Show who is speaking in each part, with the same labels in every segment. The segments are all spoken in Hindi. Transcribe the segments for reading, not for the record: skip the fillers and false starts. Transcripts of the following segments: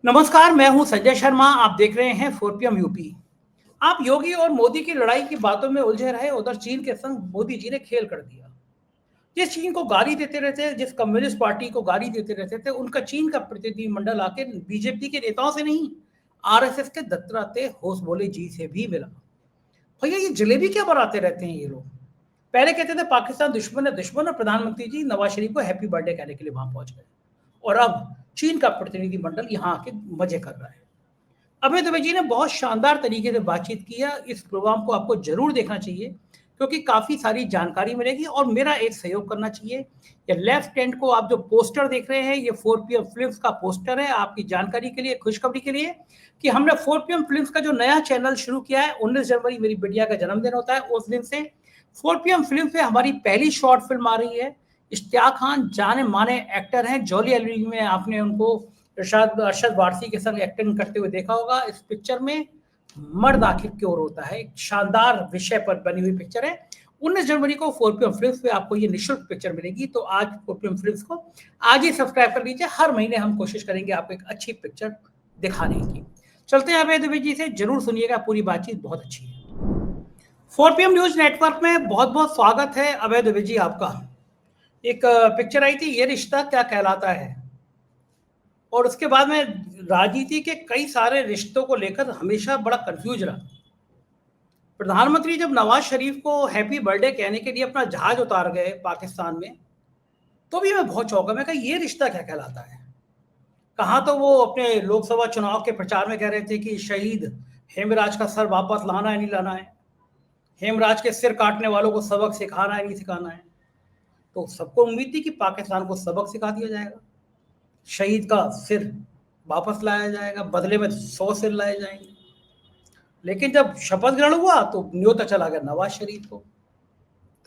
Speaker 1: नमस्कार, मैं हूं संजय शर्मा। आप देख रहे हैं 4PM यूपी। आप योगी और मोदी की लड़ाई की बातों में उलझे रहे, उधर चीन के संग मोदी जी ने खेल कर दिया। जिस चीन को गाली देते रहते, जिस कम्युनिस्ट पार्टी को गाली देते रहते थे, उनका चीन का प्रतिनिधिमंडल आके बीजेपी के नेताओं से नहीं, आरएसएस के दत्तात्रेय होस बोले जी से भी मिला। भैया, ये जलेबी क्या बनाते रहते हैं ये लोग। पहले कहते थे पाकिस्तान दुश्मन है दुश्मन, और प्रधानमंत्री जी नवाज शरीफ को हैप्पी बर्थडे कहने के लिए वहां पहुंच गए। और अब चीन का प्रतिनिधिमंडल यहाँ आके मजे कर रहा है। अभय दुबे जी ने बहुत शानदार तरीके से बातचीत किया। इस प्रोग्राम को आपको जरूर देखना चाहिए, क्योंकि काफी सारी जानकारी मिलेगी और मेरा एक सहयोग करना चाहिए। ये लेफ्ट हैंड को आप जो पोस्टर देख रहे हैं, ये 4PM फिल्म्स का पोस्टर है। आपकी जानकारी के लिए, खुशखबरी के लिए, कि हमने 4PM फिल्म्स का जो नया चैनल शुरू किया है, 19 जनवरी मेरी बिटिया का जन्मदिन होता है, उस दिन से 4PM फिल्म पे हमारी पहली शॉर्ट फिल्म आ रही है। इश्तियाक खान जाने माने एक्टर हैं। जॉली एलबी में आपने उनको अरशद वारसी के संग एक्टिंग करते हुए देखा होगा। इस पिक्चर में मर्द आखिर क्यों रोता है, एक शानदार विषय पर बनी हुई पिक्चर है। 19 जनवरी को 4PM फिल्म्स पे आपको ये निःशुल्क पिक्चर मिलेगी। तो आज 4PM फिल्म्स को आज ही सब्सक्राइब कर लीजिए। हर महीने हम कोशिश करेंगे आपको एक अच्छी पिक्चर दिखाने की। चलते हैं अभय दुबे जी से, जरूर सुनिएगा, पूरी बातचीत बहुत अच्छी है। 4PM न्यूज नेटवर्क में बहुत बहुत स्वागत है अभय दुबे जी आपका। एक पिक्चर आई थी, ये रिश्ता क्या कहलाता है, और उसके बाद में राजनीति के कई सारे रिश्तों को लेकर हमेशा बड़ा कंफ्यूज रहा। प्रधानमंत्री जब नवाज शरीफ को हैप्पी बर्थडे कहने के लिए अपना जहाज उतार गए पाकिस्तान में, तो भी मैं बहुत चौंका। मैं कहा ये रिश्ता क्या कहलाता है। कहाँ तो वो अपने लोकसभा चुनाव के प्रचार में कह रहे थे कि शहीद हेमराज का सर वापस लाना है नहीं लाना है, हेमराज के सिर काटने वालों को सबक सिखाना है नहीं सिखाना है। तो सबको उम्मीद थी कि पाकिस्तान को सबक सिखा दिया जाएगा, शहीद का सिर वापस लाया जाएगा, बदले में 100 सिर लाए जाएंगे। लेकिन जब शपथ ग्रहण हुआ तो न्योता चला गया नवाज शरीफ को,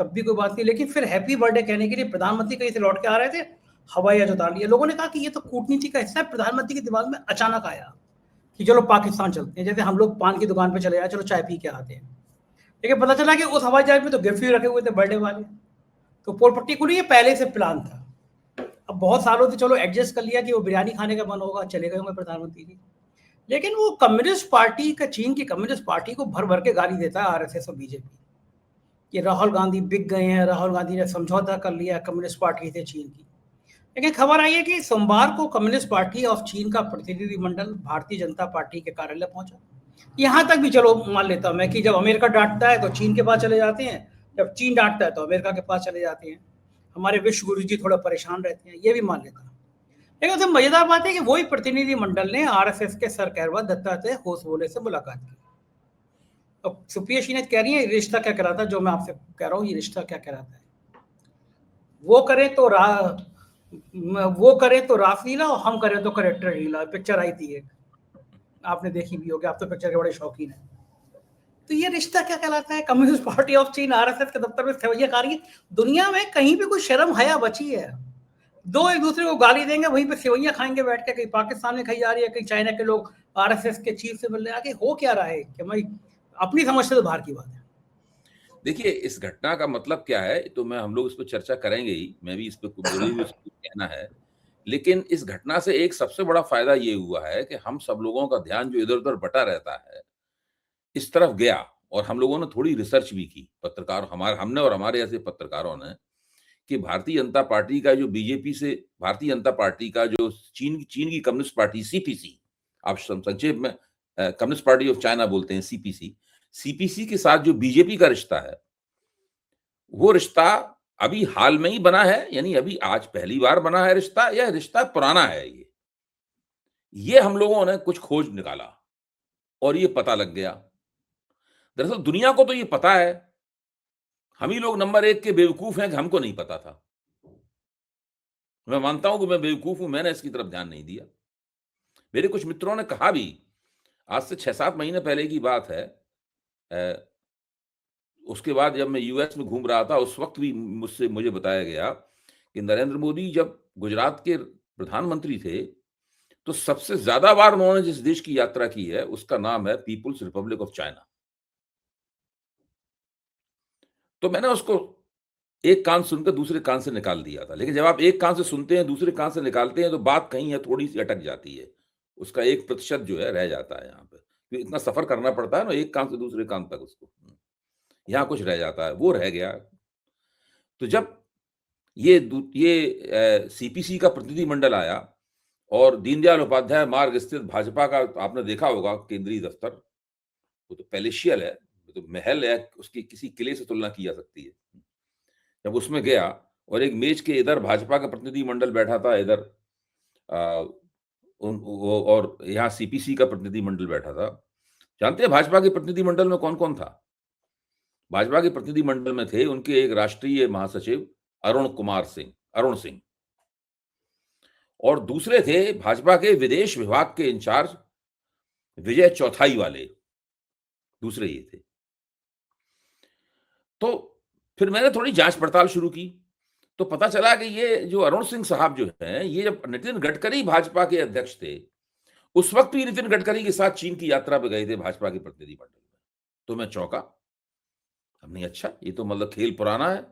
Speaker 1: तब भी कोई बात नहीं। लेकिन फिर हैप्पी बर्थडे कहने के लिए प्रधानमंत्री कहीं से लौट के आ रहे थे, हवाई जहाज उतार लिया। लोगों ने कहा कि ये तो कूटनीति का हिस्सा है। प्रधानमंत्री के दिमाग में अचानक आया कि चलो पाकिस्तान चलते हैं, जैसे हम लोग पान की दुकान पे चले जाए, चलो चाय पी के आते हैं। लेकिन पता चला कि उस हवाई जहाज में तो गिफ्ट भी रखे हुए थे बर्थडे वाले। तो पर्टिकुलरली ये पहले से प्लान था। अब बहुत सालों से चलो एडजस्ट कर लिया कि वो बिरयानी खाने का मन होगा, चले गए होंगे प्रधानमंत्री जी। लेकिन वो कम्युनिस्ट पार्टी का, चीन की कम्युनिस्ट पार्टी को भर भर के गाली देता है आरएसएस और बीजेपी कि राहुल गांधी बिक गए हैं, राहुल गांधी ने समझौता कर लिया कम्युनिस्ट पार्टी से चीन की। लेकिन खबर आई है कि सोमवार को कम्युनिस्ट पार्टी ऑफ चीन का प्रतिनिधिमंडल भारतीय जनता पार्टी के कार्यालय पहुंचा। यहां तक भी चलो मान लेता हूं मैं कि जब अमेरिका डांटता है तो चीन के पास चले जाते हैं, जब चीन डांटता है तो अमेरिका के पास चले जाते हैं। हमारे विश्व गुरु जी थोड़ा परेशान रहते हैं, ये भी मान लेता हूं। लेकिन सबसे मजेदार बात है कि वही प्रतिनिधिमंडल ने आरएसएस के सरकैरवा दत्तात्रेय होसबोले से मुलाकात की। अब सुप्रिया शीनेत कह रही है ये रिश्ता क्या कहलाता है, जो मैं आपसे कह रहा हूँ ये रिश्ता क्या कहलाता है। वो करें तो वो करें तो रासलीला, और हम करें तो करेक्टर हीला। पिक्चर आई थी एक, आपने देखी भी होगी, आप तो पिक्चर के बड़े शौकीन है। तो ये रिश्ता क्या कहलाता है। कम्युनिस्ट पार्टी ऑफ चीन आरएसएस के दफ्तर में सेवैया खा रही है। दुनिया में कहीं भी कोई शर्म हया बची है। दो एक दूसरे को गाली देंगे, वहीं पे सेवैया खाएंगे बैठ के। कहीं पाकिस्तान में खाई जा रही है, कहीं चाइना के लोग आरएसएस के चीफ से मिलने आके। हो क्या रहा है कि भाई अपनी समझ से तो बाहर की बात है।
Speaker 2: देखिए, इस घटना का मतलब क्या है तो हम लोग इस पर चर्चा करेंगे ही। मैं भी इस पे बोले हुए कहना है। लेकिन इस घटना से एक सबसे बड़ा फायदा ये हुआ है कि हम सब लोगों का ध्यान जो इधर उधर बटा रहता है, इस तरफ गया। और हम लोगों ने थोड़ी रिसर्च भी की, पत्रकार हमने और हमारे ऐसे पत्रकारों ने, कि भारतीय जनता पार्टी का जो बीजेपी से, भारतीय जनता पार्टी का जो चीन की कम्युनिस्ट पार्टी सीपीसी, आप संक्षेप में कम्युनिस्ट पार्टी ऑफ चाइना बोलते हैं सीपीसी के साथ जो बीजेपी का रिश्ता है, वो रिश्ता अभी हाल में ही बना है, यानी अभी आज पहली बार बना है रिश्ता, या रिश्ता पुराना है। ये हम लोगों ने कुछ खोज निकाला और ये पता लग गया। दरअसल दुनिया को तो ये पता है, हम ही लोग नंबर 1 के बेवकूफ हैं कि हमको नहीं पता था। मैं मानता हूं कि मैं बेवकूफ हूं, मैंने इसकी तरफ ध्यान नहीं दिया। मेरे कुछ मित्रों ने कहा भी, आज से 6-7 महीने पहले की बात है, उसके बाद जब मैं यूएस में घूम रहा था, उस वक्त भी मुझे बताया गया कि नरेंद्र मोदी जब गुजरात के प्रधानमंत्री थे, तो सबसे ज्यादा बार उन्होंने जिस देश की यात्रा की है उसका नाम है पीपुल्स रिपब्लिक ऑफ चाइना। तो मैंने उसको एक कान सुनकर दूसरे कान से निकाल दिया था। लेकिन जब आप एक कान से सुनते हैं दूसरे कान से निकालते हैं तो बात कहीं है, थोड़ी सी अटक जाती है। उसका 1% जो है रह जाता है यहाँ पे। क्योंकि इतना सफ़र करना पड़ता है ना एक काम से दूसरे काम तक उसको। यहाँ कुछ रह जाता है, वो रह गया। तो जब ये सीपीसी का प्रतिनिधिमंडल आया और दीनदयाल उपाध्याय मार्ग स्थित भाजपा का आपने देखा होगा केंद्रीय दफ्तर, वो तो पैलेशियल है, वो तो महल है, उसकी किसी किले से तुलना की जा सकती है। जब उसमें गया और एक मेज के इधर भाजपा का प्रतिनिधिमंडल बैठा था, इधर अ, और यहाँ सीपीसी का प्रतिनिधिमंडल बैठा था। जानते हैं भाजपा के प्रतिनिधिमंडल में कौन-कौन था? भाजपा के प्रतिनिधिमंडल में थे उनके एक राष्ट्रीय महासचिव अरुण सिंह और दूसरे थे भाजपा के विदेश विभाग के इंचार्ज विजय चौथाई वाले, दूसरे ये थे। तो फिर मैंने थोड़ी जांच पड़ताल शुरू की, तो पता चला कि ये जो अरुण सिंह साहब जो हैं, ये जब नितिन गडकरी भाजपा के अध्यक्ष थे, उस वक्त भी नितिन गडकरी के साथ चीन की यात्रा पे गए थे भाजपा के प्रतिनिधिमंडल में। तो मैं चौंका। हमने अच्छा, ये तो मतलब खेल पुराना है।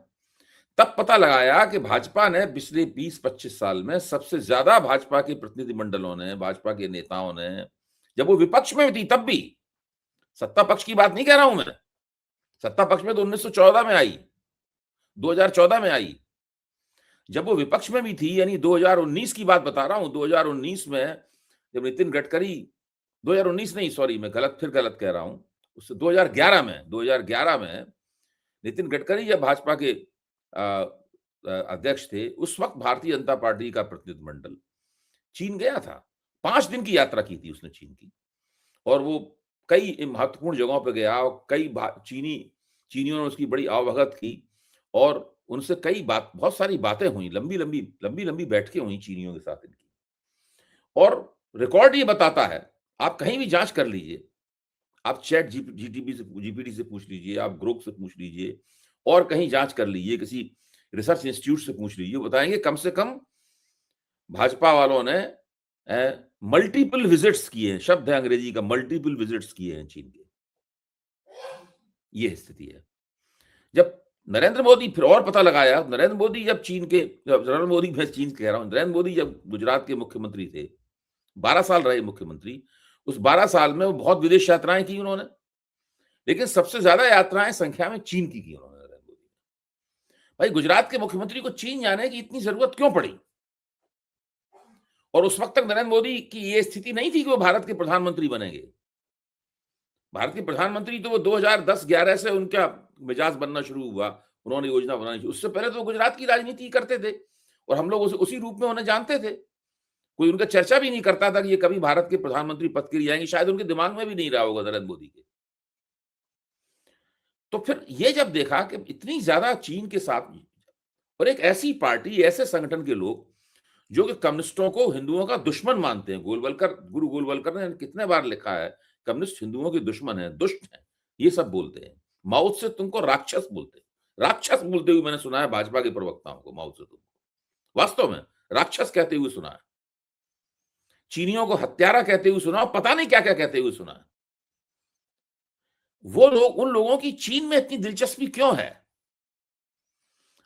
Speaker 2: तब पता लगाया कि भाजपा ने पिछले 20-25 साल में सबसे ज्यादा भाजपा के प्रतिनिधिमंडलों ने, भाजपा के नेताओं ने, जब वो विपक्ष में थी तब भी, सत्ता पक्ष की बात नहीं कह रहा हूं मैं, सत्ता पक्ष में तो 1914 में आई, 2014 में आई। जब वो विपक्ष में भी थी, यानी 2019 की बात बता रहा हूं, 2019 में जब नितिन गडकरी, 2019 नहीं, सॉरी, मैं गलत कह रहा हूं, उससे 2011 में नितिन गडकरी जब भाजपा के अध्यक्ष थे, उस वक्त भारतीय जनता पार्टी का प्रतिनिधिमंडल चीन गया था। 5 दिन की यात्रा की थी उसने चीन की, और वो कई महत्वपूर्ण जगहों पर गया और कई चीनियों ने उसकी बड़ी आवभगत की और उनसे बहुत सारी बातें हुई, लंबी बैठकें हुई चीनियों के साथ इनकी। और रिकॉर्ड ये बताता है, आप कहीं भी जांच कर लीजिए, आप चैट जीपीटी से पूछ लीजिए, आप ग्रोक से पूछ लीजिए, और कहीं जांच कर लीजिए, किसी रिसर्च इंस्टीट्यूट से पूछ लीजिए, बताएंगे कम से कम भाजपा वालों ने मल्टीपल विजिट्स किए हैं, शब्द है अंग्रेजी का, मल्टीपल विजिट्स किए हैं चीन के। ये स्थिति है। जब नरेंद्र मोदी, फिर और पता लगाया, नरेंद्र मोदी जब नरेंद्र मोदी जब गुजरात के मुख्यमंत्री थे, 12 साल रहे मुख्यमंत्री, उस 12 साल में वो बहुत विदेश यात्राएं की उन्होंने, लेकिन सबसे ज्यादा यात्राएं संख्या में चीन की उन्होंने, नरेंद्र मोदी। भाई, गुजरात के मुख्यमंत्री को चीन जाने की इतनी जरूरत क्यों पड़ी? और उस वक्त तक नरेंद्र मोदी की ये स्थिति नहीं थी कि वो भारत के प्रधानमंत्री बनेंगे। भारत के प्रधानमंत्री तो वो 2010-11 से उनका मिजाज बनना शुरू हुआ, उन्होंने योजना बनानी शुरू। उससे पहले तो गुजरात की राजनीति करते थे और हम लोग उसी रूप में उन्हें जानते थे। कोई उनका चर्चा भी नहीं करता था कि ये कभी भारत के प्रधानमंत्री पद के लिए जाएंगे, शायद उनके दिमाग में भी नहीं रहा होगा नरेंद्र मोदी के। तो फिर ये जब देखा कि इतनी ज्यादा चीन के साथ, और एक ऐसी पार्टी, ऐसे संगठन के लोग जो कि कम्युनिस्टों को हिंदुओं का दुश्मन मानते हैं, गुरु गोलवलकर ने कितने बार लिखा है, कम्युनिस्ट हिंदुओं के दुश्मन है, दुष्ट है, ये सब बोलते हैं। माओ से तुमको राक्षस बोलते हैं, राक्षस बोलते हुए मैंने सुना है भाजपा के प्रवक्ताओं को, माओ से तुमको वास्तव में राक्षस कहते हुए सुना है, चीनियों को हत्यारा कहते हुए सुना, और पता नहीं क्या क्या कहते हुए सुना है। वो लोग, उन लोगों की चीन में इतनी दिलचस्पी क्यों है?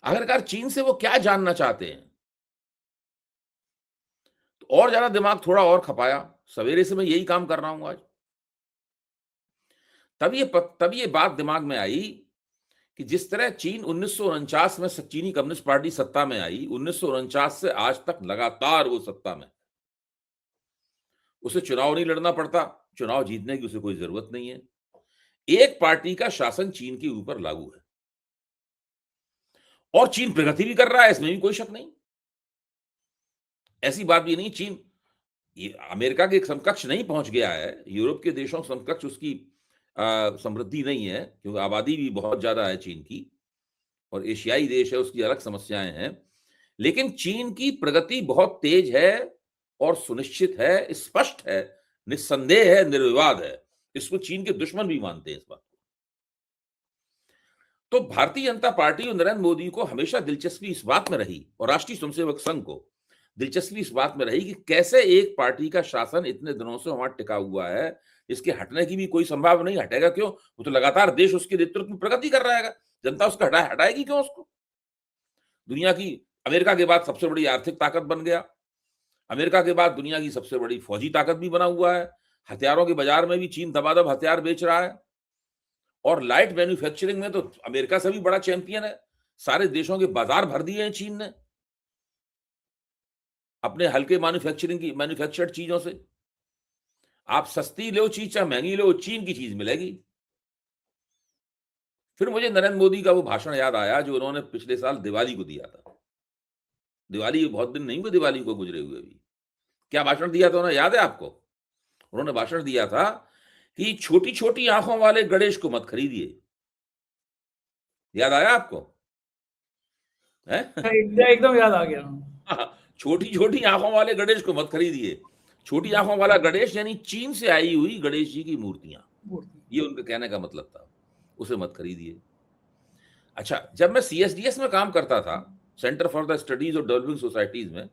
Speaker 2: आखिरकार चीन से वो क्या जानना चाहते हैं? तो और ज्यादा दिमाग थोड़ा और खपाया, सवेरे से मैं यही काम कर रहा हूं आज। तब ये बात दिमाग में आई कि जिस तरह चीन 1949 में चीनी कम्युनिस्ट पार्टी सत्ता में आई, 1949 से आज तक लगातार वो सत्ता में, उसे चुनाव नहीं लड़ना पड़ता, चुनाव जीतने की उसे कोई जरूरत नहीं है, एक पार्टी का शासन चीन के ऊपर लागू है और चीन प्रगति भी कर रहा है, इसमें भी कोई शक नहीं। ऐसी बात भी नहीं, चीन ये अमेरिका के समकक्ष नहीं पहुंच गया है, यूरोप के देशों समकक्ष उसकी समृद्धि नहीं है, क्योंकि आबादी भी बहुत ज्यादा है चीन की, और एशियाई देश है, उसकी अलग समस्याएं हैं, लेकिन चीन की प्रगति बहुत तेज है और सुनिश्चित है, स्पष्ट है, निस्संदेह है, निर्विवाद है। इसको चीन के दुश्मन भी मानते हैं इस बात को। तो भारतीय जनता पार्टी और नरेंद्र मोदी को हमेशा दिलचस्पी इस बात में रही, और राष्ट्रीय स्वयंसेवक संघ को दिलचस्पी इस बात में रही कि कैसे एक पार्टी का शासन इतने दिनों से वहां टिका हुआ है, इसके हटने की भी कोई संभावना नहीं। हटेगा क्यों? वो तो लगातार देश उसके नेतृत्व में प्रगति कर रहा है, जनता उसका हटाएगी क्यों उसको? दुनिया की, अमेरिका के बाद सबसे बड़ी आर्थिक ताकत बन गया, अमेरिका के बाद दुनिया की सबसे बड़ी फौजी ताकत भी बना हुआ है। हथियारों के बाजार में भी चीन दबादब हथियार बेच रहा है, और लाइट मैन्युफैक्चरिंग में तो अमेरिका से भी बड़ा चैंपियन है। सारे देशों के बाजार भर दिए हैं चीन ने अपने हल्के मैन्युफैक्चर्ड चीजों से। आप सस्ती लो चीज चाहे महंगी लो, चीन की चीज मिलेगी। फिर मुझे नरेंद्र मोदी का वो भाषण याद आया जो उन्होंने पिछले साल दिवाली को दिया था। दिवाली बहुत दिन नहीं हुए दिवाली को गुजरे हुए भी। क्या भाषण दिया था उन्होंने, याद है आपको? उन्होंने भाषण दिया था कि छोटी छोटी आंखों वाले गणेश को मत खरीदिए। याद आया आपको? है?
Speaker 1: एकदम याद आ गया।
Speaker 2: छोटी छोटी आंखों वाले गणेश को मत खरीदिए। छोटी आंखों वाला गणेश यानी चीन से आई हुई गणेश जी की मूर्तियां, ये उनके कहने का मतलब था, उसे मत खरीदिए। अच्छा, जब मैं सीएसडीएस में काम करता था, centre for the studies of developing societies में,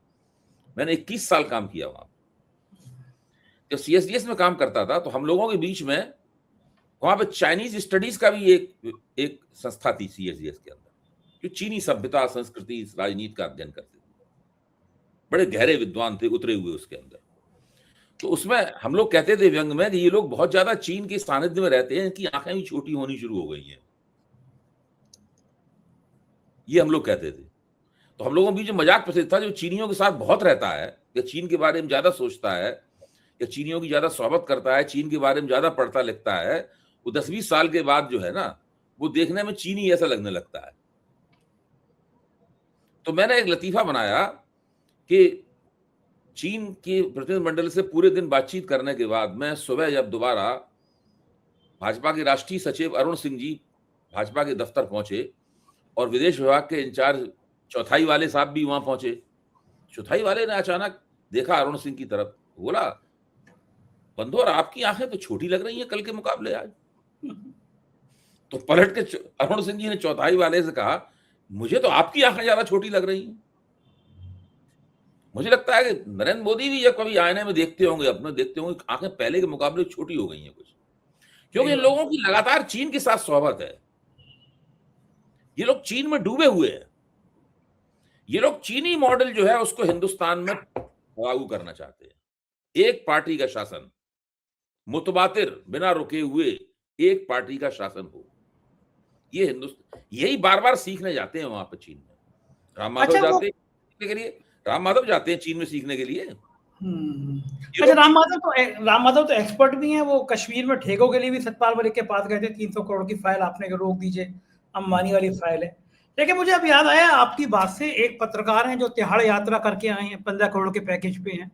Speaker 2: मैंने 21 साल काम किया वहां। जब सीएसडीएस में काम करता था तो हम लोगों के बीच में वहां पे चाइनीज स्टडीज का भी एक संस्था थी सीएसडीएस के अंदर, जो चीनी सभ्यता, संस्कृति, राजनीति का अध्ययन करते थे। बड़े गहरे विद्वान थे, उतरे हुए उसके अंदर। तो उसमें हम लोग कहते थे व्यंग में कि ये लोग बहुत ज्यादा चीन के सानिध्य में रहते हैं, इनकी आंखें भी छोटी होनी शुरू हो गई हैं, ये हम लोग कहते थे। तो हम लोगों के बीच मजाक प्रसिद्ध था, जो चीनियों के साथ बहुत रहता है या चीन के बारे में ज्यादा सोचता है या चीनियों की ज्यादा सोहबत करता है, चीन के बारे में ज्यादा पढ़ता लिखता है, वो 10-20 साल के बाद जो है ना, वो देखने में चीनी ऐसा लगने लगता है। तो मैंने एक लतीफा बनाया कि चीन के प्रतिनिधिमंडल से पूरे दिन बातचीत करने के बाद मैं सुबह जब दोबारा भाजपा के राष्ट्रीय सचिव अरुण सिंह जी भाजपा के दफ्तर पहुंचे और विदेश विभाग के इंचार्ज चौथाई वाले साहब भी वहां पहुंचे। चौथाई वाले ने अचानक देखा अरुण सिंह की तरफ, बोला, बंधुवर आपकी आंखें तो छोटी लग रही हैं कल के मुकाबले आज। तो पलट के अरुण सिंह जी ने चौथाई वाले से कहा, मुझे तो आपकी आंखें ज्यादा छोटी लग रही हैं। मुझे लगता है कि नरेंद्र मोदी भी जब कभी आईने में देखते होंगे, अपने देखते होंगे, आंखें पहले के मुकाबले छोटी हो गई हैं कुछ, क्योंकि इन लोगों की लगातार चीन के साथ सोहबत है। ये लोग चीन में डूबे हुए हैं। ये लोग चीनी मॉडल जो है उसको हिंदुस्तान में लागू करना चाहते हैं। एक पार्टी का शासन, मुतबातिर, बिना रुके हुए एक पार्टी का शासन हो। ये हिंदुस्तान यही बार बार सीखने जाते हैं वहां पर चीन में। राम माधव जाते हैं सीखने के लिए, राम माधव जाते हैं चीन में सीखने के लिए।
Speaker 1: अच्छा, राम माधव तो एक्सपर्ट भी हैं। वो कश्मीर में ठेकों के लिए भी सतपाल मलिक के पास गए थे, 300 करोड़ की फाइल आपने रोक दीजिए, अंबानी वाली फाइल है। लेकिन मुझे अब याद आया आपकी बात से, एक पत्रकार हैं जो तिहाड़ यात्रा करके आए हैं, 15 करोड़ के पैकेज पे हैं।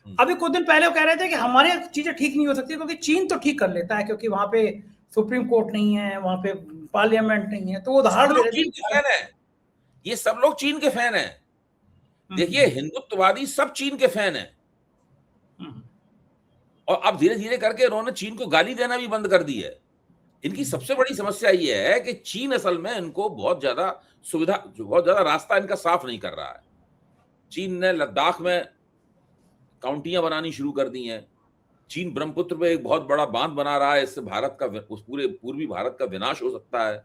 Speaker 1: अभी कुछ दिन पहले वो कह रहे थे कि हमारे चीजें ठीक नहीं हो सकती क्योंकि चीन तो ठीक कर लेता है, क्योंकि वहां पे सुप्रीम कोर्ट नहीं है, वहां पे पार्लियामेंट नहीं है। तो वो उदाहरण दे रहे थे।
Speaker 2: ये सब लोग चीन के फैन हैं। देखिए, हिंदुत्ववादी सब चीन के फैन हैं, और अब धीरे धीरे करके उन्होंने चीन को गाली देना भी बंद कर दी है। इनकी सबसे बड़ी समस्या ये है कि चीन असल में इनको बहुत ज्यादा सुविधा, बहुत ज्यादा रास्ता इनका साफ नहीं कर रहा है। चीन ने लद्दाख में काउंटियां बनानी शुरू कर दी हैं। चीन ब्रह्मपुत्र पे एक बहुत बड़ा बांध बना रहा है, इससे भारत का, उस पूरे पूर्वी भारत का विनाश हो सकता है।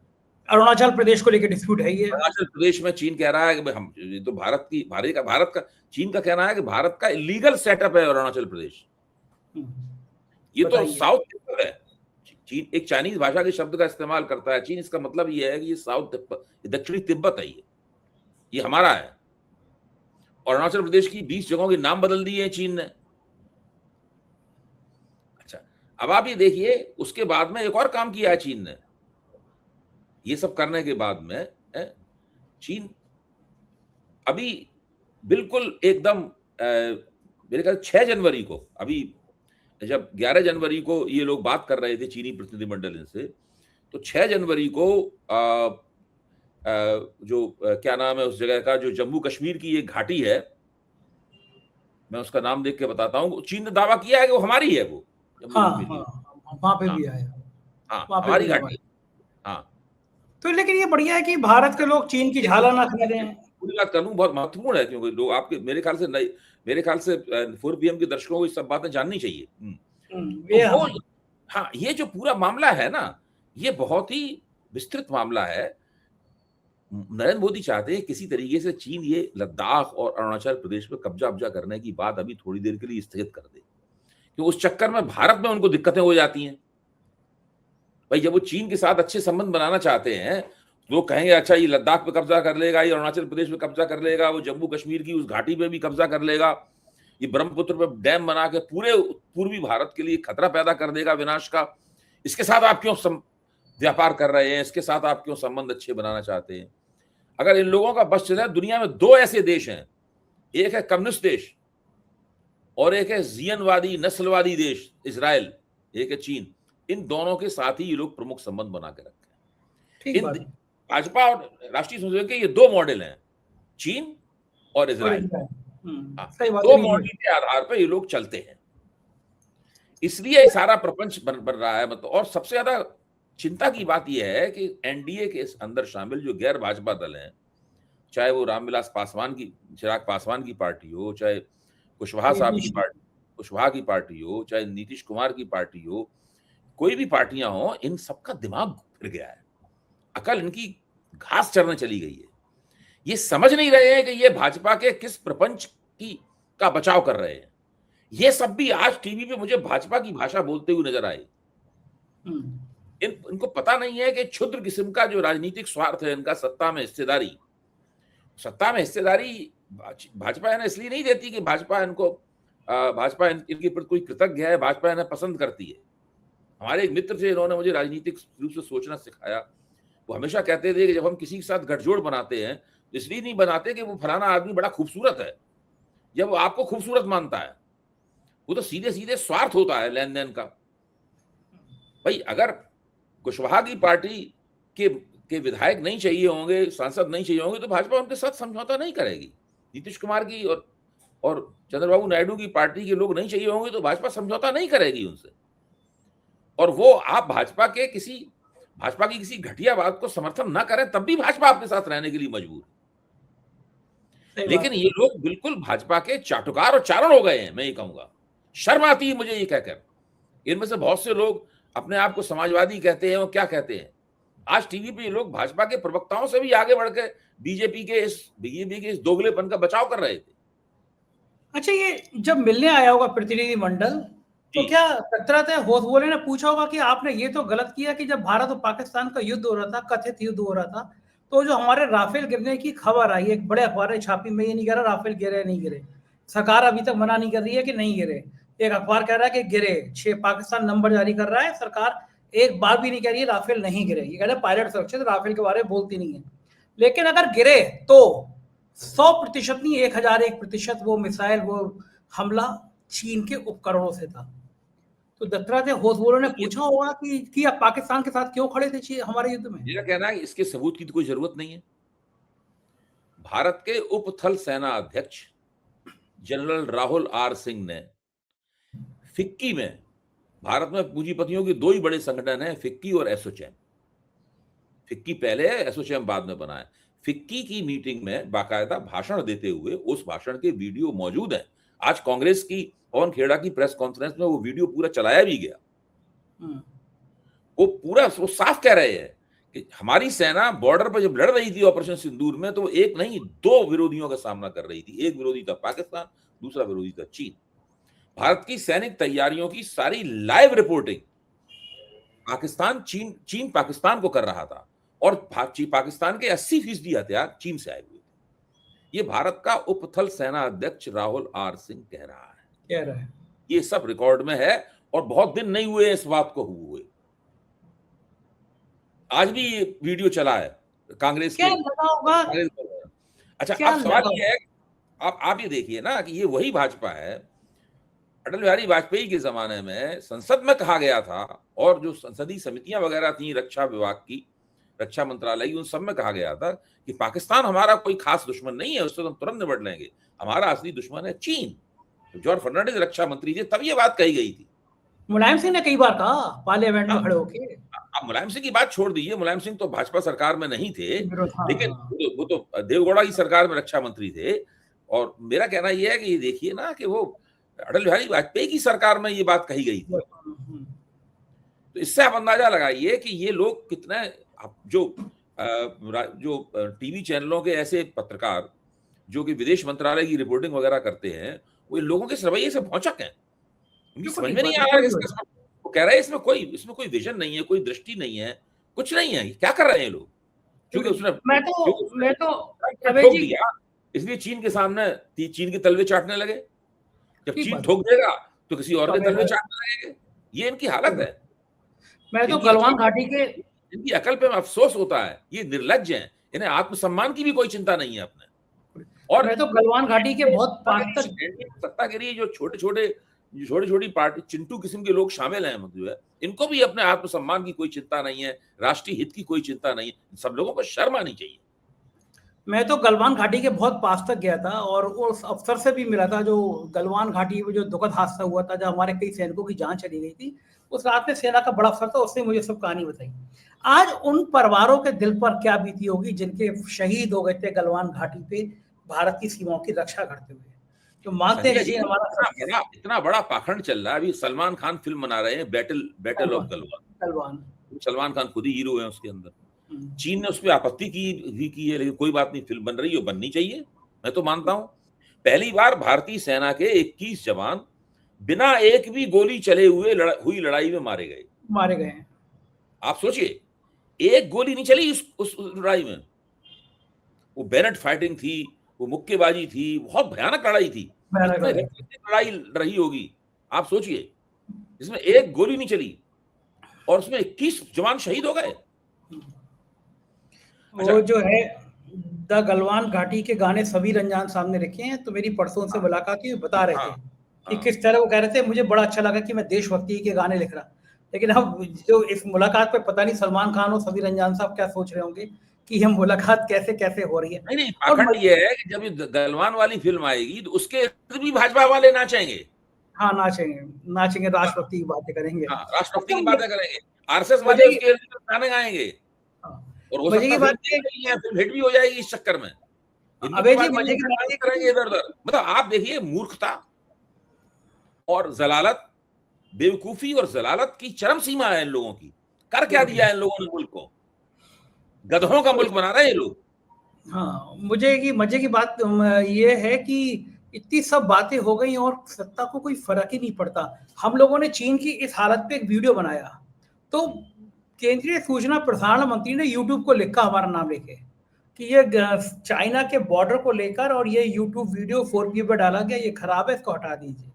Speaker 1: अरुणाचल प्रदेश को लेकर डिस्प्यूट है। ये
Speaker 2: अरुणाचल प्रदेश में चीन कह रहा है कि हम, ये तो भारत का चीन का कहना है कि भारत का इलीगल सेटअप है अरुणाचल प्रदेश। ये तो साउथ तिब्बत है। चीन एक चाइनीज भाषा के शब्द का इस्तेमाल करता है चीन, इसका मतलब ये है कि ये साउथ तिब्बत, दक्षिणी तिब्बत है, ये हमारा है। और अरुणाचल प्रदेश की 20 जगहों के नाम बदल दिए हैं चीन ने। अच्छा, अब आप ये देखिए, उसके बाद में एक और काम किया है चीन ने। ये सब करने के बाद में चीन अभी बिल्कुल एकदम, मेरे ख्याल 6 जनवरी को, अभी जब 11 जनवरी को ये लोग बात कर रहे थे चीनी प्रतिनिधिमंडल से, तो 6 जनवरी को क्या नाम है उस जगह का, जो जम्मू कश्मीर की एक घाटी है, मैं उसका नाम देख के बताता हूँ, चीन ने दावा किया है कि वो हमारी है, वो
Speaker 1: वहां पे भी आया,
Speaker 2: हमारी घाटी। हाँ,
Speaker 1: तो लेकिन ये बढ़िया है कि भारत के लोग चीन की झाला ना खा रहे हैं।
Speaker 2: पूरी बात करूं, बहुत महत्वपूर्ण है, क्योंकि लोग आपके, मेरे ख्याल से 4PM के दर्शकों को ये सब बातें जाननी चाहिए। तो हाँ, ये जो पूरा मामला है ना, ये बहुत ही विस्तृत मामला है। नरेंद्र मोदी चाहते हैं किसी तरीके से चीन ये लद्दाख और अरुणाचल प्रदेश पे कब्जा करने की बात अभी थोड़ी देर के लिए स्थगित कर दे, कि उस चक्कर में भारत में उनको दिक्कतें हो जाती हैं। भाई जब वो चीन के साथ अच्छे संबंध बनाना चाहते हैं, वो कहेंगे अच्छा ये लद्दाख पे कब्जा कर लेगा, ये अरुणाचल प्रदेश पे कब्जा कर लेगा, वो जम्मू कश्मीर की उस घाटी पे भी कब्जा कर लेगा, ये ब्रह्मपुत्र पे डैम बना के पूरे पूर्वी भारत के लिए खतरा पैदा कर देगा विनाश का। इसके साथ आप क्यों व्यापार कर रहे हैं, इसके साथ आप क्यों संबंध अच्छे बनाना चाहते हैं? अगर इन लोगों का बस चले, दुनिया में दो ऐसे देश हैं, एक है कम्युनिस्ट देश और एक है जियनवादी नस्लवादी देश इजराइल, एक है चीन। इन दोनों के साथ ही ये लोग प्रमुख संबंध बना के रखते हैं। इन भाजपा और राष्ट्रीय स्वयंसेवक के ये दो मॉडल हैं, चीन और इजराइल। दो मॉडल के आधार पर ये लोग चलते हैं, इसलिए सारा प्रपंच बन रहा है। मतलब और सबसे ज्यादा चिंता की बात यह है कि एनडीए के अंदर शामिल जो गैर भाजपा दल हैं, चाहे वो रामविलास पासवान की, चिराग पासवान की पार्टी हो, चाहे कुशवाहा साहब की पार्टी, कुशवाहा की पार्टी हो, चाहे नीतीश कुमार की पार्टी हो, कोई भी पार्टियां हो, इन सबका दिमाग फिर गया है, अकल इनकी घास चरने चली गई है। ये समझ नहीं रहे हैं कि ये भाजपा के किस प्रपंच का बचाव कर रहे हैं। ये सब भी आज टीवी पे मुझे भाजपा की भाषा बोलते हुए नजर आए। इनको पता नहीं है कि क्षुद्र किस्म का जो राजनीतिक स्वार्थ है इनका, सत्ता में हिस्सेदारी भाजपा इन्हें इसलिए नहीं देती कि भाजपा इनके प्रति कोई कृतज्ञ है, भाजपा इन्हें पसंद करती है। हमारे एक मित्र थे, इन्होंने मुझे राजनीतिक रूप से सोचना सिखाया। वो हमेशा कहते थे कि जब हम किसी के साथ गठजोड़ बनाते हैं तो इसलिए नहीं बनाते कि वो फलाना आदमी बड़ा खूबसूरत है, जब वो आपको खूबसूरत मानता है, वो तो सीधे सीधे स्वार्थ होता है लेन देन का। भाई अगर कुशवाहा की पार्टी के विधायक नहीं चाहिए होंगे, सांसद नहीं चाहिए होंगे, तो भाजपा उनके साथ समझौता नहीं करेगी। नीतीश कुमार की और चंद्रबाबू नायडू की पार्टी के लोग नहीं चाहिए होंगे तो भाजपा समझौता नहीं करेगी उनसे। और वो आप भाजपा की किसी घटिया बात को समर्थन ना करें तब भी भाजपा आपके साथ रहने के लिए मजबूर है। लेकिन ये लोग बिल्कुल भाजपा के चाटुकार और चारण हो गए हैं, मैं ये कहूंगा। शर्म आती है मुझे ये कहकर। इनमें से बहुत से लोग अपने आप को समाजवादी कहते हैं, और क्या कहते हैं, आज टीवी पे ये लोग भाजपा के प्रवक्ताओं से भी आगे बढ़ के बीजेपी के इस दोगलेपन का बचाव कर रहे थे।
Speaker 1: अच्छा, ये जब मिलने आया होगा प्रतिनिधि मंडल, तो क्या दत्तात्रेय होसबोले ने पूछा होगा कि आपने ये तो गलत किया कि जब भारत और पाकिस्तान का युद्ध हो रहा था, कथित युद्ध हो रहा था, तो जो हमारे राफेल गिरने की खबर आई, एक बड़े अखबार ने छापी, में ये नहीं कह रहा राफेल गिरे नहीं गिरे, सरकार अभी तक मना नहीं कर रही है कि नहीं गिरे, एक अखबार कह रहा है कि गिरे, 6 पाकिस्तान नंबर जारी कर रहा है, सरकार एक बार भी नहीं कह रही है राफेल नहीं गिरे। ये कह रहे पायलट सुरक्षित, राफेल के बारे में बोलती नहीं है। लेकिन अगर गिरे तो 100% नहीं, 1001% वो मिसाइल, वो हमला चीन के उपकरणों से था। तो दत्तात्रेय होसबोले ने पूछा होगा कि आप पाकिस्तान के साथ क्यों खड़े थे हमारे युद्ध में।
Speaker 2: मेरा कहना है इसके सबूत की तो कोई जरूरत नहीं है। भारत के उप थल सेना अध्यक्ष जनरल राहुल आर सिंह ने फिक्की में, भारत में पूंजीपतियों के दो ही बड़े संगठन हैं, फिक्की और एसोचैम। फिक्की पहले है, एसोचैम बाद में बना है। फिक्की की मीटिंग में बाकायदा भाषण देते हुए, उस भाषण के वीडियो मौजूद है। आज कांग्रेस की पवन खेड़ा की प्रेस कॉन्फ्रेंस में वो वीडियो पूरा चलाया भी गया। वो साफ कह रहे हैं कि हमारी सेना बॉर्डर पर जब लड़ रही थी ऑपरेशन सिंदूर में, तो एक नहीं 2 विरोधियों का सामना कर रही थी। एक विरोधी था पाकिस्तान, दूसरा विरोधी था चीन। भारत की सैनिक तैयारियों की सारी लाइव रिपोर्टिंग चीन पाकिस्तान को कर रहा था, और पाकिस्तान के 80% हथियार चीन से आए हुए थे। ये भारत का उपथल सेना अध्यक्ष राहुल आर सिंह कह रहा है। ये सब रिकॉर्ड में है, और बहुत दिन नहीं हुए इस बात को हुए। आज भी ये वीडियो चला है कांग्रेस के। अच्छा, अब सवाल ये है, आप ये देखिए ना कि ये वही भाजपा है। अटल बिहारी वाजपेयी के जमाने में संसद में कहा गया था, और जो संसदीय समितियां वगैरह थी रक्षा विभाग की, रक्षा मंत्रालय की, उन सब में कहा गया था कि पाकिस्तान हमारा कोई खास दुश्मन नहीं है, उससे हम तुरंत निपट लेंगे, हमारा असली दुश्मन है चीन। जॉर्ज फर्नांडिस रक्षा मंत्री थे, तब ये बात कही गई थी।
Speaker 1: मुलायम सिंह ने कई बार कहा पार्लियामेंट में खड़े होके।
Speaker 2: अब मुलायम सिंह की बात छोड़ दीजिए, मुलायम सिंह तो भाजपा सरकार में नहीं थे, लेकिन वो तो देवगौड़ा की सरकार में रक्षा मंत्री थे। और मेरा कहना यह है कि देखिए ना कि वो अटल बिहारी वाजपेयी की सरकार में ये बात कही गई थी। तो इससे आप अंदाजा लगाइए कि ये लोग कितने, जो जो टीवी चैनलों के ऐसे पत्रकार जो कि विदेश मंत्रालय की रिपोर्टिंग वगैरह करते हैं, वो इन लोगों के इस रवैये से भौचक हैं। उनकी
Speaker 1: बिल्कुल
Speaker 2: समझ
Speaker 1: ठीक
Speaker 2: में नहीं
Speaker 1: बात
Speaker 2: आ
Speaker 1: है,
Speaker 2: रहा है
Speaker 1: कोई
Speaker 2: कि
Speaker 1: भी हो
Speaker 2: इसका
Speaker 1: जाए।
Speaker 2: वो कह रहा है इसमें कोई विज़न नहीं है, कोई दृष्टि नहीं है, कुछ नहीं है, ये क्या कर रहे हैं ये लोग? क्योंकि
Speaker 1: क्योंकि
Speaker 2: उसने
Speaker 1: मैं तो
Speaker 2: ट्रंप ने
Speaker 1: अभय
Speaker 2: ठोक
Speaker 1: जी
Speaker 2: दिया, इसलिए चीन के सामने चीन के तलवे चाटने लगे। जब
Speaker 1: ठीक
Speaker 2: चीन
Speaker 1: बात है।
Speaker 2: ठोक देगा, तो किसी और
Speaker 1: तो
Speaker 2: के
Speaker 1: अभय
Speaker 2: तलवे
Speaker 1: भाई,
Speaker 2: चाटने लगेंगे। ये इनकी
Speaker 1: सही
Speaker 2: हालत
Speaker 1: बात।
Speaker 2: है।
Speaker 1: मैं तो
Speaker 2: इनकी अकल
Speaker 1: गलवान घाटी के
Speaker 2: इनकी अकल पे अफ़सोस होता है। ये निर्लज्ज हैं। इन्हें आत्मसम्मान की भी कोई चिंता नहीं है अपने। और
Speaker 1: मैं तो गलवान घाटी के बहुत पास तक
Speaker 2: सत्ता के लिए जो छोटी-छोटी पार्टी चिंटू किस्म के लोग शामिल हैं जो है, इनको भी अपने आत्मसम्मान की कोई चिंता नहीं है, राष्ट्रीय हित की कोई चिंता नहीं है। सब लोगों को शर्म आनी चाहिए।
Speaker 1: मैं तो गलवान घाटी के बहुत पास तक गया था और उस अफसर से भी मिला था जो गलवान घाटी में जो दुखद हादसा हुआ था, जब हमारे कई सैनिकों की जान चली गई थी। उस रात में सेना का बड़ा अफसर था, उसने मुझे सब कहानी बताई। आज उन परिवारों के दिल पर क्या बीती होगी जिनके शहीद हो गए थे गलवान घाटी पे भारत की सीमाओं की रक्षा करते हुए, जो मानते हैं
Speaker 2: संजय जी,
Speaker 1: चीन हमारा
Speaker 2: इतना बड़ा पाखंड चल रहा है। अभी सलमान खान फ़िल्म बना रहे हैं बैटल ऑफ
Speaker 1: गलवान
Speaker 2: गलवान।
Speaker 1: गलवान।
Speaker 2: सलमान खान खुद ही हीरो है उसके अंदर।
Speaker 1: हम्म,
Speaker 2: चीन ने उसपे आपत्ति की है, लेकिन कोई बात नहीं, फ़िल्म बन रही है, बननी चाहिए। मैं तो मानता हूँ। पहली बार भारतीय सेना के 21 जवान बिना एक भी गोली चले हुई लड़ाई में मारे गए।
Speaker 1: मारे गए हैं।
Speaker 2: आप सोचिए, एक गोली नहीं चली उस लड़ाई में। वो बैरेट फाइटिंग थी, वो मुक्केबाजी थी, बहुत भयानक लड़ाई थी।
Speaker 1: भयानक
Speaker 2: कितने
Speaker 1: लड़ाई।
Speaker 2: रक्त की लड़ाई रही होगी, आप सोचिए। इसमें एक गोली नहीं चली और उसमें 21 जवान शहीद हो गए। अच्छा।
Speaker 1: वो जो है द गलवान घाटी के गाने सभी रंजान साहब ने लिखे हैं, तो मेरी परसों उनसे
Speaker 2: हाँ,
Speaker 1: मुलाकात हुई, बता रहे
Speaker 2: हाँ,
Speaker 1: थे कि
Speaker 2: हाँ।
Speaker 1: किस तरह वो कह रहे थे मुझे बड़ा अच्छा लगा कि मैं देशभक्ति के गाने लिख रहा। लेकिन अब जो इस मुलाकात पे पता नहीं सलमान खान और सभी रंजान साहब क्या सोच रहे होंगे कि यह मुलाकात कैसे-कैसे हो रही है।
Speaker 2: नहीं, नहीं,
Speaker 1: और
Speaker 2: पाखंड
Speaker 1: मज
Speaker 2: ये है कि जब ये गलवान वाली फ़िल्म आएगी, तो उसके अंदर भी भाजपा वाले नाचेंगे।
Speaker 1: हाँ, नाचेंगे, नाचेंगे,
Speaker 2: हाँ,
Speaker 1: राष्ट्रभक्ति की बातें करेंगे।
Speaker 2: हाँ, राष्ट्रभक्ति
Speaker 1: अच्छा
Speaker 2: की बातें करेंगे। आरएसएस वाले
Speaker 1: मजे की
Speaker 2: उसके गाने गाएँगे
Speaker 1: हाँ,
Speaker 2: और हो
Speaker 1: मजे
Speaker 2: सकता
Speaker 1: की
Speaker 2: है फ़िल्म
Speaker 1: बात
Speaker 2: देख
Speaker 1: ये
Speaker 2: भी लिया, फ़िल्म हिट भी हो जाएगी इस चक्कर में। हिंदू
Speaker 1: अभय
Speaker 2: की
Speaker 1: जी
Speaker 2: बात नहीं,
Speaker 1: मजे की
Speaker 2: लोग
Speaker 1: बात
Speaker 2: डांस
Speaker 1: ये कि
Speaker 2: करेंगे इधर-उधर। मतलब आप देखिए मूर्खता और ज़लालत, बेवकूफ़ी और ज़लालत की चरम सीमा है इन लोगों की। कर क्या
Speaker 1: बिल्कुल
Speaker 2: दिया
Speaker 1: ठीक।
Speaker 2: है इन लोगों ने मुल्क को? गधों का मुल्क बना रहे हैं ये लोग।
Speaker 1: हाँ, मुझे की मज़े की बात ये है कि इतनी सब बातें हो गई और सत्ता को कोई फ़र्क ही नहीं पड़ता। हम लोगों ने चीन की इस हालत पे एक वीडियो बनाया, तो
Speaker 2: हुँ।
Speaker 1: केंद्रीय सूचना प्रसारण मंत्री ने यूट्यूब को लिखा हमारा नाम लेके कि ये चाइना के बॉर्डर को लेकर और ये यूट्यूब वीडियो 4G पे डाला गया, ये खराब है, इसको हटा दीजिए।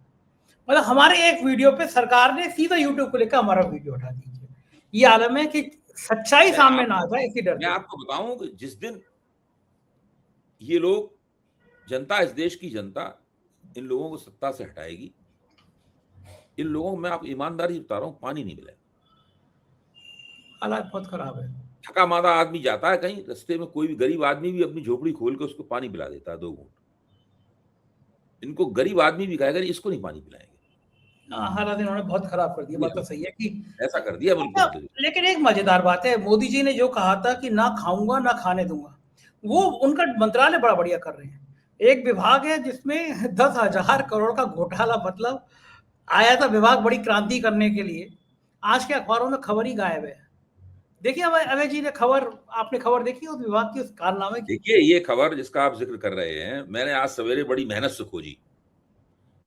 Speaker 1: मतलब हमारे एक वीडियो पे सरकार ने सीधा यूट्यूब को लिखा हमारा वीडियो हटा दीजिए। ये आलम है कि सच्चाई
Speaker 2: मैं
Speaker 1: सामने ना आ
Speaker 2: आपको
Speaker 1: जाए इसी डर
Speaker 2: मैं
Speaker 1: से।
Speaker 2: आपको बताऊँ कि जिस दिन ये लोग इस देश की जनता इन लोगों को सत्ता से हटाएगी, इन लोगों को मैं आपको ईमानदारी से बता रहा हूँ, पानी नहीं मिलेगा।
Speaker 1: हालात बहुत खराब है।
Speaker 2: थका-माँदा आदमी जाता है कहीं, रास्ते में कोई भी गरीब आदमी भी अपनी झोपड़ी खोल के उसको पानी पिला देता है 2 घूँट। इनको गरीब आदमी भी कहेगा, इसको नहीं पानी पिलाएँगे।
Speaker 1: हालात इन्होंने बहुत खराब कर दिए,
Speaker 2: ये
Speaker 1: बात तो सही है कि
Speaker 2: ऐसा कर दिया
Speaker 1: अच्छा,
Speaker 2: बिल्कुल।
Speaker 1: लेकिन एक मज़ेदार बात है, मोदी जी ने जो कहा था कि ना खाऊँगा, ना खाने दूँगा, वो उनका मंत्रालय बड़ा बढ़िया कर रहे हैं। एक विभाग है जिसमें 10,000 करोड़ का घोटाला मतलब आया था विभाग बड़ी क्रांति करने के लिए, आज के अखबारों में खबर ही गायब है। देखिए अभय अभय जी ने खबर आपने खबर देखी उस विभाग की, उस कारनामे की?
Speaker 2: देखिए, ये खबर जिसका आप ज़िक्र कर रहे हैं, मैंने आज सवेरे बड़ी मेहनत से खोजी।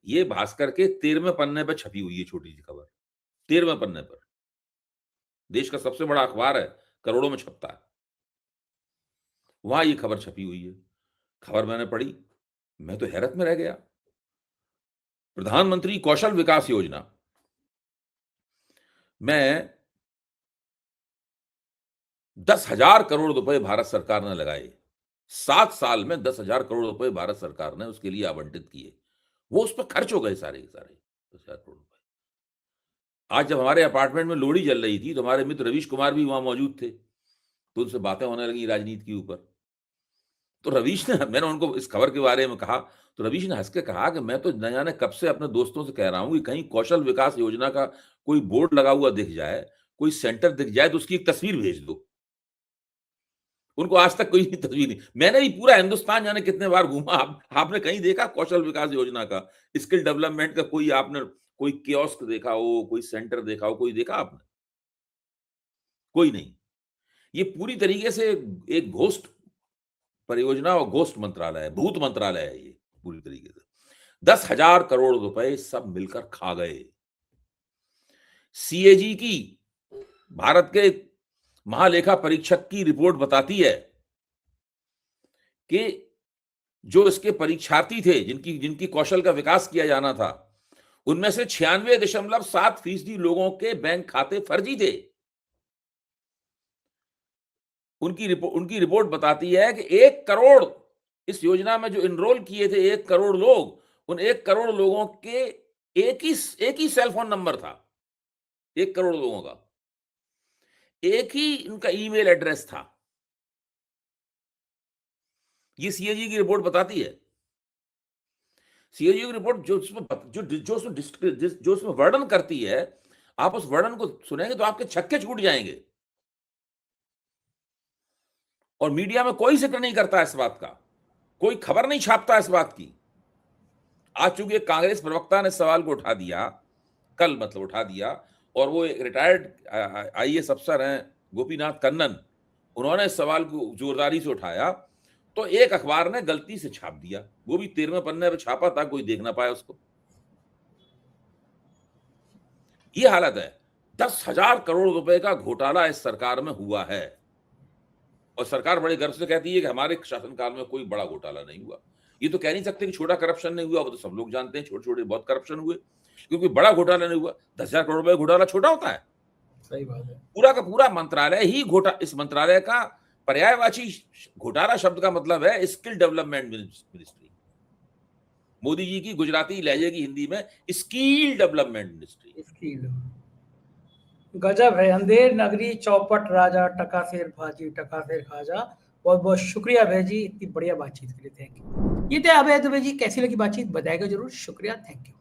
Speaker 2: ये भास्कर के 13वें पन्ने पे छपी हुई है छोटी-सी खबर, 13वें पन्ने पर। देश का सबसे बड़ा अखबार है, करोड़ों में छपता है। वहाँ ये खबर छपी हुई है। खबर मैंने पढ़ी, मैं तो हैरत में रह गया। प्रधानमंत्री कौशल विकास योजना में 10,000 करोड़ रुपए भारत सरकार ने लगाए। 7 साल में 10,000 करोड़ रुपए भारत सरकार ने उसके लिए आवंटित किए। वो उस पे खर्च हो गए सारे के सारे 10,000 करोड़ रुपए। आज जब हमारे अपार्टमेंट में लोहड़ी जल रही थी, तो हमारे मित्र रवीश कुमार भी वहाँ मौजूद थे। तो उनसे बातें होने लगी राजनीति के ऊपर। तो रवीश ने मैंने उनको इस खबर के बारे में कहा, तो रवीश ने हँस के कहा कि मैं तो न जाने कब से अपने दोस्तों से कह रहा हूँ कि कहीं कौशल विकास योजना का कोई बोर्ड लगा हुआ दिख जाए, कोई सेंटर दिख जाए तो उसकी एक तस्वीर भेज दो। उनको आज तक कोई तस्वीर नहीं। मैंने भी पूरा हिंदुस्तान जाने कितने बार घूमा। आपने कहीं देखा कौशल विकास योजना का, स्किल डेवलपमेंट का कोई आपने कोई कियोस्क देखा हो, कोई सेंटर देखा हो, कोई देखा आपने? कोई नहीं। ये पूरी तरीके से एक घोस्ट परियोजना और घोस्ट मंत्रालय है, भूत मंत्रालय है ये पूरी तरीके से। 10,000 करोड़ रुपए सब मिलकर खा गए। सीएजी की, भारत के महालेखा परीक्षक की रिपोर्ट बताती है कि जो इसके परीक्षार्थी थे, जिनकी कौशल का विकास किया जाना था, उनमें से 96.7% लोगों के बैंक खाते फर्जी थे। उनकी रिपोर्ट बताती है कि 1 करोड़ इस योजना में जो एनरोल किए थे, 1 करोड़ लोग, उन 1 करोड़ लोगों के एक ही सेल फोन नंबर था। 1 करोड़ लोगों का एक ही उनका ईमेल एड्रेस था। ये सीएजी की रिपोर्ट बताती है। सीएजी की रिपोर्ट जो उसमें वर्णन करती है, आप उस वर्णन को सुनेंगे तो आपके छक्के छूट जाएंगे। और मीडिया में कोई जिक्र नहीं करता इस बात का, कोई खबर नहीं छापता इस बात की। आज चूंकि एक कांग्रेस प्रवक्ता ने सवाल को उठा दिया, कल मतलब उठा दिया, और वो एक रिटायर्ड आईएएस अफसर हैं गोपीनाथ कन्नन, उन्होंने इस सवाल को जोरदारी से उठाया, तो एक अखबार ने गलती से छाप दिया, वो भी 13वें पन्ने पे छापा था, कोई देख ना पाया उसको। ये हालत है। 10,000 करोड़ रुपए का घोटाला इस सरकार में हुआ है, और सरकार बड़े गर्व से कहती है कि हमारे शासनकाल में कोई बड़ा घोटाला नहीं हुआ। ये तो कह नहीं सकते कि छोटा करप्शन नहीं हुआ, वो तो सब लोग जानते हैं छोटे छोटे बहुत करप्शन हुए, क्योंकि बड़ा घोटाला नहीं हुआ। 10,000 करोड़ रुपए घोटाला छोटा होता है?
Speaker 1: सही बात है।
Speaker 2: पूरा का पूरा मंत्रालय ही इस मंत्रालय का पर्यायवाची घोटाला शब्द का मतलब है skill development ministry. Modi ji की गुजराती लहजे की हिंदी में स्किल डेवलपमेंट मिनिस्ट्री।
Speaker 1: स्किल गजब है। अंधेर नगरी चौपट राजा, टका शेर भाजी टका शेर खाजा। बहुत बहुत शुक्रिया अभय जी इतनी बढ़िया बातचीत के लिए। Thank you. ये थे अभय दुबे जी। कैसी लगी बातचीत बताएगा जरूर। शुक्रिया, थैंक यू।